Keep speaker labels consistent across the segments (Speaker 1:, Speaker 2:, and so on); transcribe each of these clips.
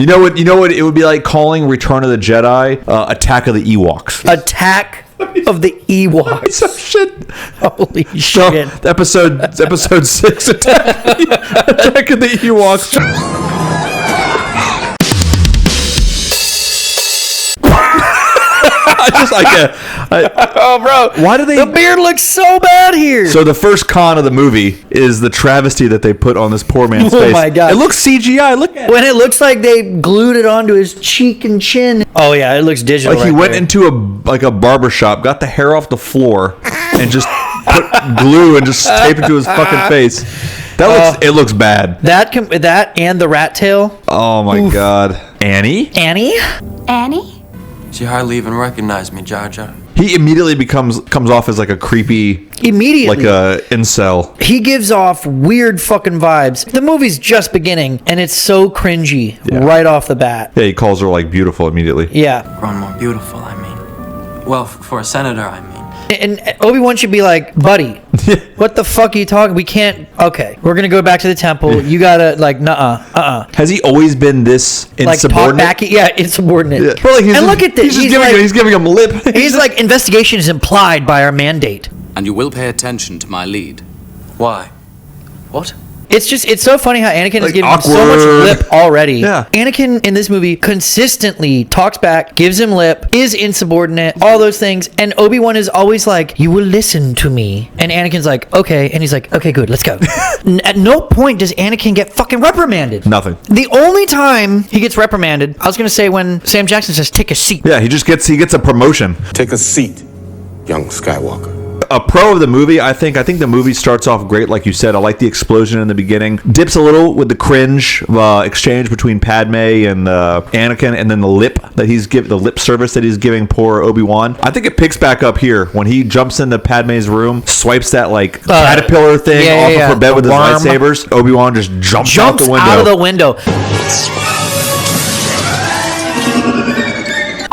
Speaker 1: You know what? You know what? It would be like calling Return of the Jedi Attack of the Ewoks.
Speaker 2: Attack of the Ewoks.
Speaker 1: Some shit.
Speaker 2: Holy shit!
Speaker 1: Episode 6. Attack of the Ewoks.
Speaker 2: Oh, bro.
Speaker 1: Why do they...
Speaker 2: The beard looks so bad here.
Speaker 1: So the first con of the movie is the travesty that they put on this poor man's face.
Speaker 2: Oh, my God.
Speaker 1: It looks CGI. Look at it.
Speaker 2: When it looks like they glued it onto his cheek and chin. Oh, yeah. It looks digital.
Speaker 1: Like he went into a barber shop, got the hair off the floor, and just put glue and just taped it to his fucking face. It looks bad.
Speaker 2: That and the rat tail.
Speaker 1: Oh, my God. Annie?
Speaker 3: She hardly even recognized me, Jar Jar.
Speaker 1: He immediately comes off as like a creepy...
Speaker 2: Immediately.
Speaker 1: Like a incel.
Speaker 2: He gives off weird fucking vibes. The movie's just beginning, and it's so cringy right off the bat.
Speaker 1: Yeah, he calls her like beautiful immediately.
Speaker 2: Yeah.
Speaker 3: Grown more beautiful, I mean. Well, for a senator, I mean.
Speaker 2: And Obi-Wan should be like, buddy, what the fuck are you talking? We can't. Okay, we're gonna go back to the temple. You gotta like,
Speaker 1: Has he always been this insubordinate?
Speaker 2: Like, talk back, insubordinate.
Speaker 1: Yeah. Well,
Speaker 2: and look at this.
Speaker 1: He's giving him lip.
Speaker 2: He's like, investigation is implied by our mandate.
Speaker 4: And you will pay attention to my lead.
Speaker 3: Why? What?
Speaker 2: It's so funny how Anakin is
Speaker 1: like
Speaker 2: giving
Speaker 1: awkward.
Speaker 2: him so much lip already.
Speaker 1: Yeah.
Speaker 2: Anakin in this movie consistently talks back, gives him lip, is insubordinate, all those things. And Obi-Wan is always like, you will listen to me. And Anakin's like, okay. And he's like, okay, good, let's go. At no point does Anakin get fucking reprimanded.
Speaker 1: Nothing.
Speaker 2: The only time he gets reprimanded, I was going to say when Sam Jackson says, take a seat.
Speaker 1: Yeah, he gets a promotion.
Speaker 5: Take a seat, young Skywalker.
Speaker 1: A pro of the movie, I think the movie starts off great, like you said. I like the explosion in the beginning. Dips a little with the cringe exchange between Padme and Anakin, and then the lip service that he's giving poor Obi-Wan. I think it picks back up here when he jumps into Padme's room, swipes that like caterpillar thing off of her bed with his lightsabers. Obi-Wan just jumps out the window.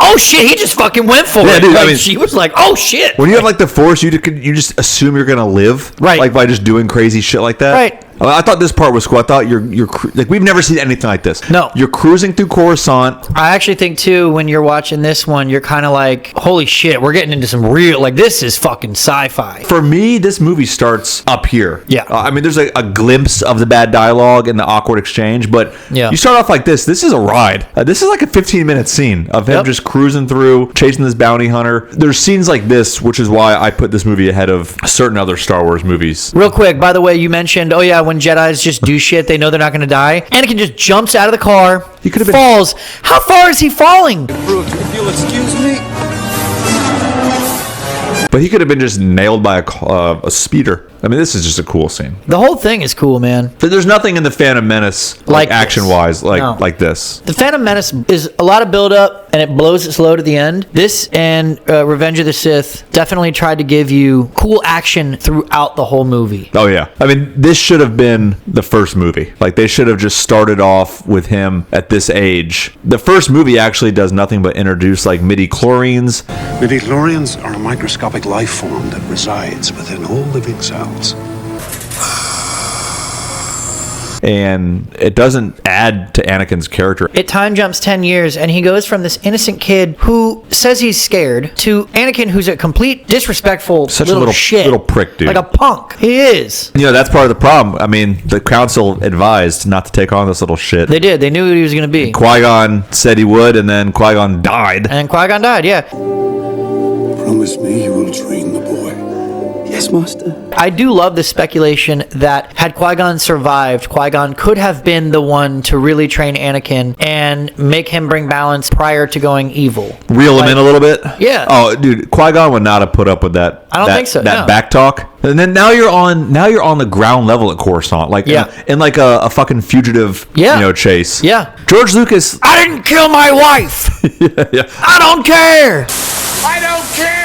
Speaker 1: Oh shit, he just fucking went for it. Dude, like, she was like, oh shit. When you have like the Force, you just assume you're gonna live,
Speaker 2: right?
Speaker 1: Like by just doing crazy shit like that,
Speaker 2: right?
Speaker 1: I thought this part was cool. I thought you're like, we've never seen anything like this.
Speaker 2: No,
Speaker 1: you're cruising through Coruscant.
Speaker 2: I actually think too, when you're watching this one, you're kind of like, holy shit, we're getting into some real, like, this is fucking sci-fi.
Speaker 1: For me, this movie starts up here.
Speaker 2: Yeah.
Speaker 1: I mean, there's like a glimpse of the bad dialogue and the awkward exchange, but you start off like this. This is a ride. This is like a 15-minute scene of him just cruising through, chasing this bounty hunter. There's scenes like this, which is why I put this movie ahead of certain other Star Wars movies.
Speaker 2: Real quick, by the way, you mentioned, oh yeah, when Jedis just do shit, they know they're not going to die. Anakin just jumps out of the car. He could have falls. How far is he falling?
Speaker 5: If you'll excuse me.
Speaker 1: But he could have been just nailed by a speeder. I mean, this is just a cool scene.
Speaker 2: The whole thing is cool, man.
Speaker 1: But there's nothing in the Phantom Menace, like action-wise, like this.
Speaker 2: The Phantom Menace is a lot of build-up, and it blows its load at the end. This and Revenge of the Sith definitely tried to give you cool action throughout the whole movie.
Speaker 1: Oh, yeah. I mean, this should have been the first movie. Like, they should have just started off with him at this age. The first movie actually does nothing but introduce, like, midi-chlorians.
Speaker 6: Midi-chlorians are a microscopic life form that resides within all living cells.
Speaker 1: And it doesn't add to Anakin's character.
Speaker 2: It time jumps 10 years, and he goes from this innocent kid who says he's scared to Anakin, who's a complete disrespectful
Speaker 1: little prick, dude.
Speaker 2: Like a punk. He is.
Speaker 1: You know, that's part of the problem. I mean, the council advised not to take on this little shit.
Speaker 2: They did. They knew what he was going to be.
Speaker 1: Qui-Gon said he would, and then Qui-Gon died.
Speaker 2: And Qui-Gon died, yeah.
Speaker 6: Promise me you will train the boy.
Speaker 5: Yes, Master.
Speaker 2: I do love the speculation that had Qui-Gon survived, Qui-Gon could have been the one to really train Anakin and make him bring balance prior to going evil.
Speaker 1: Reel him in a little bit?
Speaker 2: Yeah.
Speaker 1: Oh, dude, Qui-Gon would not have put up with that.
Speaker 2: I don't think so.
Speaker 1: That back talk. And then now you're on the ground level at Coruscant, like in like a fucking fugitive, chase.
Speaker 2: Yeah.
Speaker 1: George Lucas.
Speaker 2: I didn't kill my wife. I don't care.
Speaker 5: I don't care.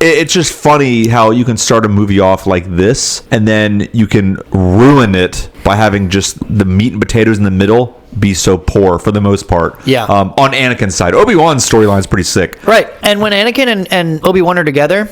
Speaker 1: It's just funny how you can start a movie off like this, and then you can ruin it by having just the meat and potatoes in the middle be so poor for the most part.
Speaker 2: Yeah.
Speaker 1: On Anakin's side, Obi-Wan's storyline is pretty sick.
Speaker 2: Right. And when Anakin and Obi-Wan are together,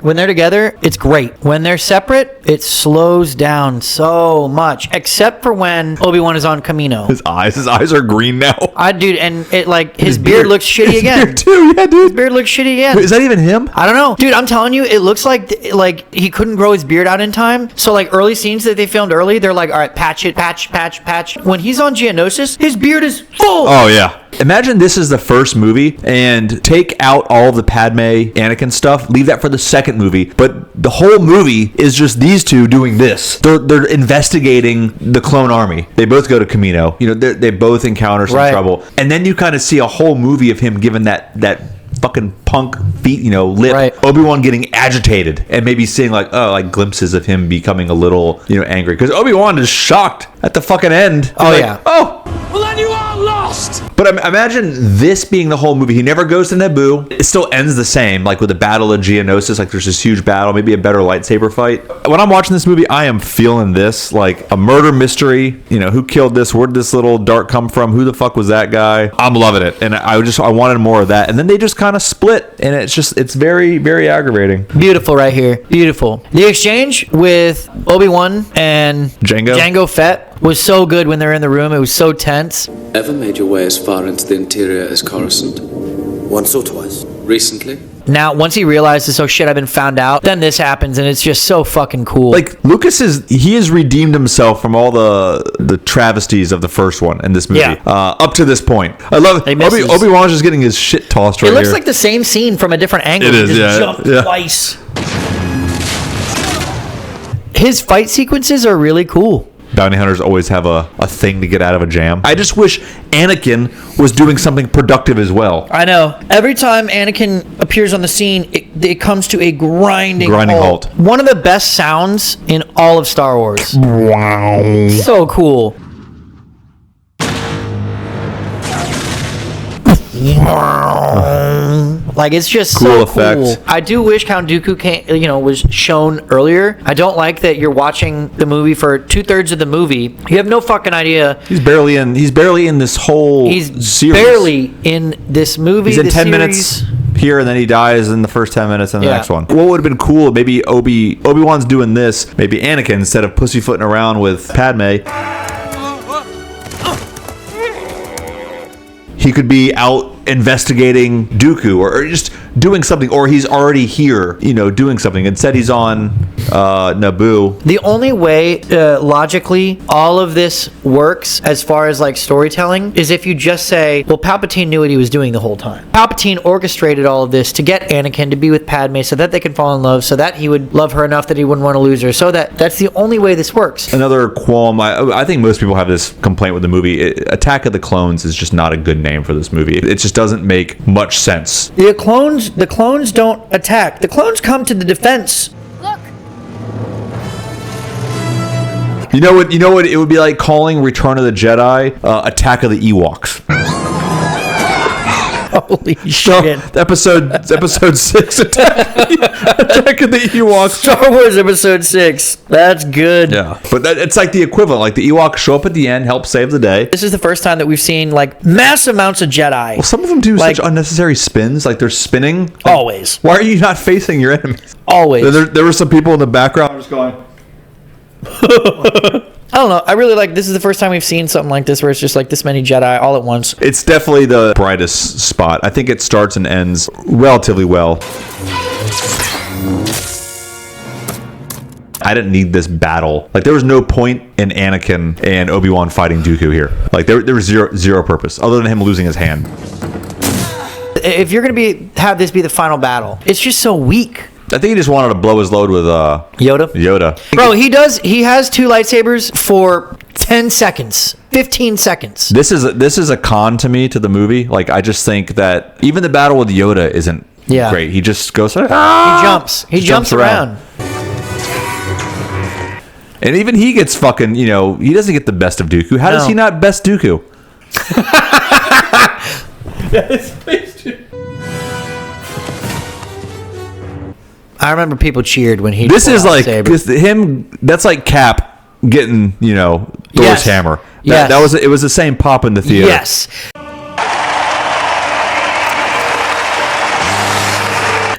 Speaker 2: when they're together, it's great. When they're separate, it slows down so much, except for when Obi-Wan is on Camino.
Speaker 1: His eyes are green now.
Speaker 2: Dude, and it like his beard looks shitty again.
Speaker 1: Beard too, yeah, dude.
Speaker 2: His beard looks shitty again.
Speaker 1: Wait, is that even him?
Speaker 2: I don't know, dude. I'm telling you, it looks like he couldn't grow his beard out in time. So like early scenes that they filmed early, they're like, all right, patch it, patch. When he's on Geonosis, his beard is full.
Speaker 1: Oh yeah. Imagine this is the first movie and take out all of the Padme Anakin stuff, leave that for the second movie, but the whole movie is just these two doing this. They're investigating the clone army. They both go to Camino. You know, they both encounter some trouble, and then you kind of see a whole movie of him giving that fucking punk feet, lip.
Speaker 2: Right.
Speaker 1: Obi-Wan getting agitated and maybe seeing like glimpses of him becoming a little, angry, because Obi-Wan is shocked at the fucking end.
Speaker 2: Oh,
Speaker 1: Like,
Speaker 2: yeah.
Speaker 5: Well, then you are lost!
Speaker 1: But imagine this being the whole movie. He never goes to Naboo. It still ends the same, like with the Battle of Geonosis. Like there's this huge battle, maybe a better lightsaber fight. When I'm watching this movie, I am feeling this like a murder mystery. Who killed this? Where did this little dart come from? Who the fuck was that guy? I'm loving it, and I wanted more of that. And then they just kind of split, and it's very, very aggravating.
Speaker 2: Beautiful right here. Beautiful. The exchange with Obi-Wan and Jango Fett was so good when they're in the room. It was so tense.
Speaker 4: Ever made your way as far into the interior as Coruscant?
Speaker 5: Once or twice.
Speaker 4: Recently?
Speaker 2: Now, once he realizes, oh shit, I've been found out, then this happens, and it's just so fucking cool.
Speaker 1: Like Lucas has redeemed himself from all the travesties of the first one in this movie.
Speaker 2: Yeah.
Speaker 1: Up to this point, I love it. Obi-Wan's just getting his shit tossed right here.
Speaker 2: It looks like the same scene from a different angle.
Speaker 1: It is,
Speaker 2: he just jumped twice. His fight sequences are really cool.
Speaker 1: Bounty hunters always have a thing to get out of a jam. I just wish Anakin was doing something productive as well.
Speaker 2: I know. Every time Anakin appears on the scene, it comes to a grinding halt. One of the best sounds in all of Star Wars. Wow. So cool. Like it's just
Speaker 1: cool
Speaker 2: so cool. I do wish Count Dooku was shown earlier. I don't like that you're watching the movie for 2/3 of the movie. You have no fucking idea.
Speaker 1: He's barely in this whole series.
Speaker 2: Barely in this movie.
Speaker 1: He's in 10 minutes here, and then he dies in the first 10 minutes in the next one. What would have been cool? Maybe Obi-Wan's doing this. Maybe Anakin, instead of pussyfooting around with Padme, he could be out investigating Dooku or just doing something, or he's already here, doing something. Instead, he's on Naboo.
Speaker 2: The only way logically all of this works as far as like storytelling is if you just say, well, Palpatine knew what he was doing the whole time. Palpatine orchestrated all of this to get Anakin to be with Padme so that they can fall in love, so that he would love her enough that he wouldn't want to lose her. So that's the only way this works.
Speaker 1: Another qualm, I think most people have this complaint with the movie. Attack of the Clones is just not a good name for this movie. It just doesn't make much sense.
Speaker 2: The clones don't attack. The clones come to the defense.
Speaker 7: Look.
Speaker 1: You know what? It would be like calling Return of the Jedi Attack of the Ewoks.
Speaker 2: Holy shit!
Speaker 1: Episode 6, Attack of the Ewoks.
Speaker 2: Star Wars Episode 6. That's good.
Speaker 1: Yeah, but it's like the equivalent. Like the Ewoks show up at the end, help save the day.
Speaker 2: This is the first time that we've seen like mass amounts of Jedi.
Speaker 1: Well, some of them do such unnecessary spins. Like they're spinning. Like,
Speaker 2: always.
Speaker 1: Why are you not facing your enemies?
Speaker 2: Always.
Speaker 1: There were some people in the background just going.
Speaker 2: I don't know. I really like this is the first time we've seen something like this where it's just like this many Jedi all at once.
Speaker 1: It's definitely the brightest spot. I think it starts and ends relatively well. I didn't need this battle. Like there was no point in Anakin and Obi-Wan fighting Dooku here. Like there was zero purpose other than him losing his hand.
Speaker 2: If you're gonna have this be the final battle, it's just so weak.
Speaker 1: I think he just wanted to blow his load with Yoda.
Speaker 2: Bro, he has two lightsabers for 10 seconds, 15 seconds.
Speaker 1: This is a con to me to the movie. Like I just think that even the battle with Yoda isn't great. He just goes
Speaker 2: He jumps around.
Speaker 1: And even he gets fucking, he doesn't get the best of Dooku. How does he not best Dooku?
Speaker 2: I remember people cheered when he.
Speaker 1: This is like him. That's like Cap getting, Thor's hammer.
Speaker 2: Yes.
Speaker 1: That was it. Was the same pop in the theater.
Speaker 2: Yes.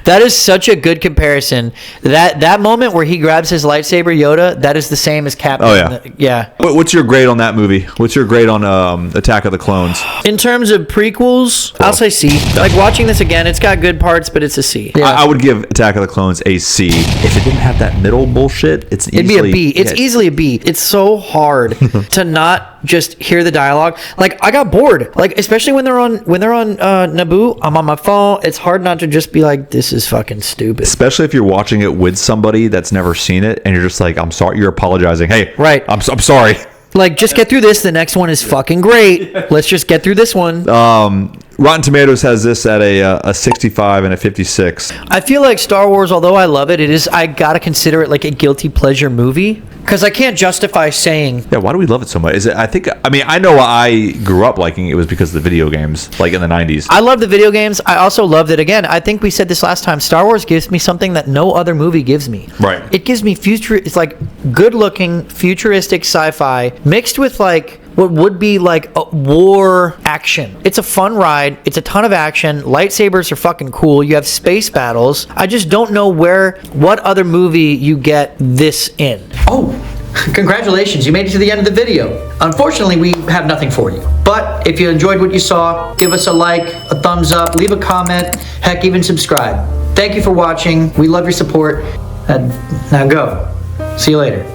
Speaker 2: That is such a good comparison. That moment where he grabs his lightsaber, Yoda, that is the same as Captain.
Speaker 1: Oh, yeah.
Speaker 2: Yeah.
Speaker 1: What's your grade on that movie? What's your grade on Attack of the Clones?
Speaker 2: In terms of prequels, I'll say C. Like watching this again, it's got good parts, but it's a C. Yeah.
Speaker 1: I would give Attack of the Clones a C. If it didn't have that middle bullshit, it'd
Speaker 2: be a B. It's easily a B. It's so hard to not just hear the dialogue. Like I got bored. Like especially when they're on Naboo, I'm on my phone. It's hard not to just be like, this is fucking stupid.
Speaker 1: Especially if you're watching it with somebody that's never seen it, and you're just like, I'm sorry. You're apologizing. Hey,
Speaker 2: right.
Speaker 1: I'm sorry.
Speaker 2: Like just get through this. The next one is fucking great. Let's just get through this one.
Speaker 1: Rotten Tomatoes has this at a 65 and a 56.
Speaker 2: I feel like Star Wars, although I love it, I gotta consider it like a guilty pleasure movie because I can't justify saying.
Speaker 1: Yeah, why do we love it so much? I know I grew up liking it was because of the video games, like in the 90s.
Speaker 2: I love the video games. I also loved it. Again, I think we said this last time. Star Wars gives me something that no other movie gives me.
Speaker 1: Right.
Speaker 2: It gives me it's like good-looking, futuristic sci-fi mixed with like what would be like a war action. It's a fun ride. It's a ton of action. Lightsabers are fucking cool. You have space battles. I just don't know what other movie you get this in. Oh, congratulations. You made it to the end of the video. Unfortunately, we have nothing for you. But if you enjoyed what you saw, give us a like, a thumbs up, leave a comment, heck, even subscribe. Thank you for watching. We love your support. Now go. See you later.